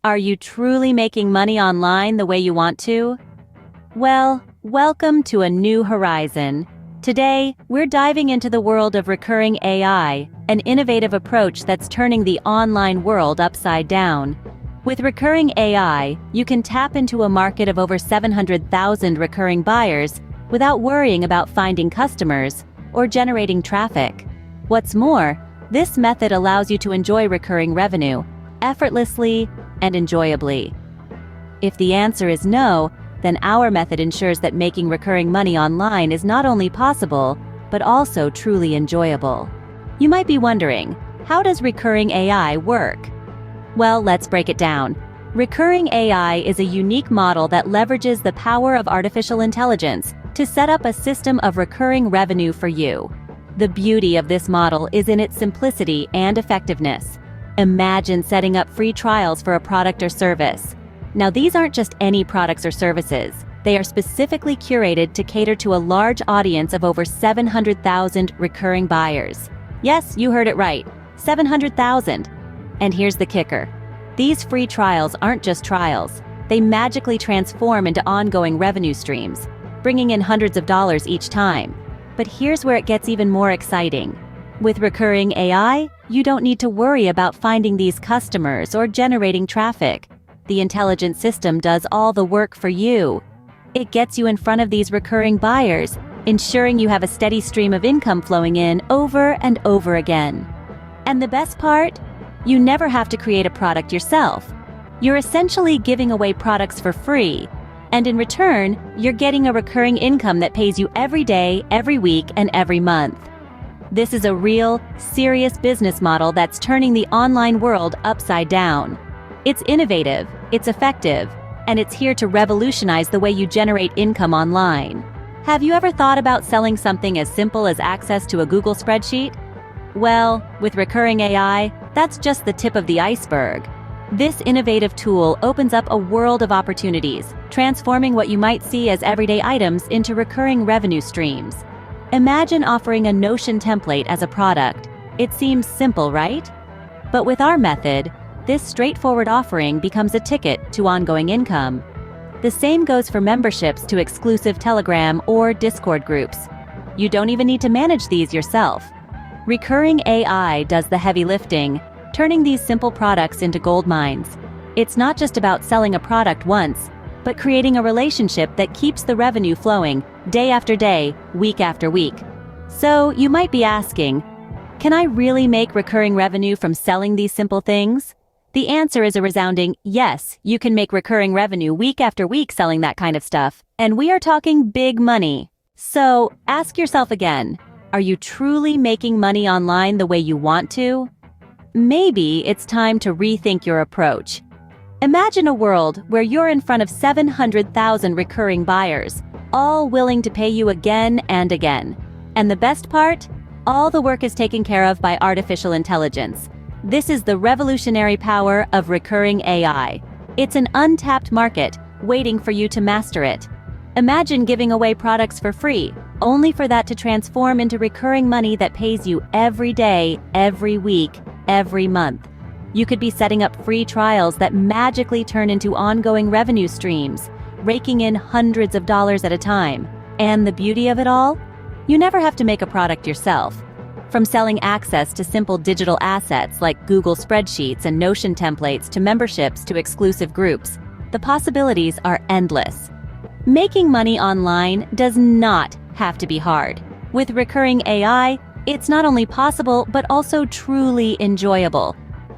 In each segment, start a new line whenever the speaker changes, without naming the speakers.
Are you truly making money online the way you want to? Well, welcome to a new horizon. Today, we're diving into the world of recurring AI, an innovative approach that's turning the online world upside down. With recurring AI, you can tap into a market of over 700,000 recurring buyers without worrying about finding customers or generating traffic. What's more, this method allows you to enjoy recurring revenue effortlessly and enjoyably. If the answer is no, then our method ensures that making recurring money online is not only possible, but also truly enjoyable. You might be wondering, how does recurring AI work? Well, let's break it down. Recurring AI is a unique model that leverages the power of artificial intelligence to set up a system of recurring revenue for you. The beauty of this model is in its simplicity and effectiveness. Imagine setting up free trials for a product or service. Now, these aren't just any products or services. They are specifically curated to cater to a large audience of over 700,000 recurring buyers. Yes, you heard it right, 700,000. And here's the kicker. These free trials aren't just trials. They magically transform into ongoing revenue streams, bringing in hundreds of dollars each time. But here's where it gets even more exciting. With recurring AI, you don't need to worry about finding these customers or generating traffic. The intelligent system does all the work for you. It gets you in front of these recurring buyers, ensuring you have a steady stream of income flowing in over and over again. And the best part? You never have to create a product yourself. You're essentially giving away products for free, and in return, you're getting a recurring income that pays you every day, every week, and every month. This is a real, serious business model that's turning the online world upside down. It's innovative, it's effective, and it's here to revolutionize the way you generate income online. Have you ever thought about selling something as simple as access to a Google spreadsheet? Well, with recurring AI, that's just the tip of the iceberg. This innovative tool opens up a world of opportunities, transforming what you might see as everyday items into recurring revenue streams. Imagine offering a Notion template as a product. It seems simple, right? But with our method, this straightforward offering becomes a ticket to ongoing income. The same goes for memberships to exclusive Telegram or Discord groups. You don't even need to manage these yourself. Recurring AI does the heavy lifting, turning these simple products into gold mines. It's not just about selling a product once, but creating a relationship that keeps the revenue flowing day after day, week after week. So you might be asking, can I really make recurring revenue from selling these simple things? The answer is a resounding yes, you can make recurring revenue week after week selling that kind of stuff, and we are talking big money. So ask yourself again, are you truly making money online the way you want to? Maybe it's time to rethink your approach. Imagine a world where you're in front of 700,000 recurring buyers, all willing to pay you again and again. And the best part? All the work is taken care of by artificial intelligence. This is the revolutionary power of recurring AI. It's an untapped market, waiting for you to master it. Imagine giving away products for free, only for that to transform into recurring money that pays you every day, every week, every month. You could be setting up free trials that magically turn into ongoing revenue streams, raking in hundreds of dollars at a time. And the beauty of it all? You never have to make a product yourself. From selling access to simple digital assets like Google spreadsheets and Notion templates to memberships to exclusive groups, the possibilities are endless. Making money online does not have to be hard. With recurring AI, it's not only possible but also truly enjoyable.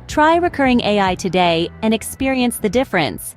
Try recurring AI today and experience the difference.